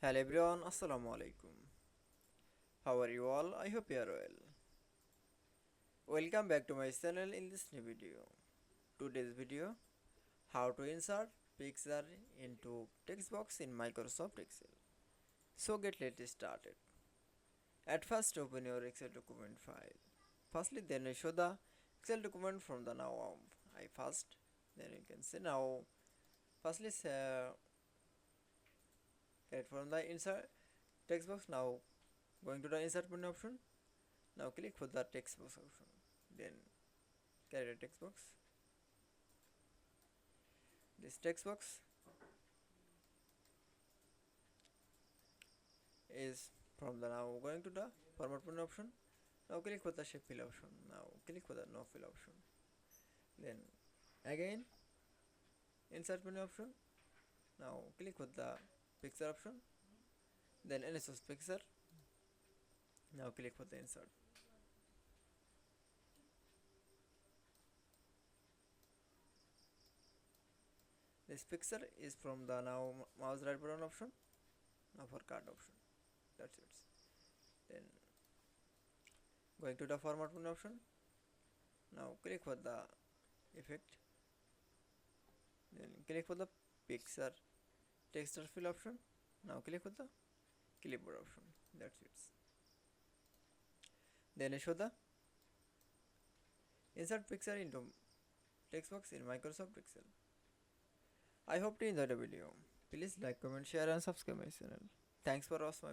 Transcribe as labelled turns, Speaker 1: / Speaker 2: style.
Speaker 1: Hello everyone, Assalamu Walaikum. How are you all? I hope you are well. Welcome back to my channel in this new video. Today's video, how to insert picture into text box in Microsoft Excel. So let's started. At first open your Excel document file. Firstly then I show the Excel document from the now I first. Then you can see now. Firstly get from the insert text box now. Going to the insert menu option. Now click for the text box option. Then carry a text box. This text box is from the now going to the format menu option. Now click for the shape fill option. Now click for the no fill option. Then again insert menu option. Now click for the picture option. Then NSS picture. Now click for the insert. This picture is from the now mouse right button option. Now for card option. That's it. Then going to the format menu option. Now click for the effect. Then click for the picture texture fill option. Now click for the clipboard option. That's it. Then I show the insert picture into text box in Microsoft Excel. I hope you enjoyed the video. Please like, comment, share and subscribe my channel. Thanks for watching.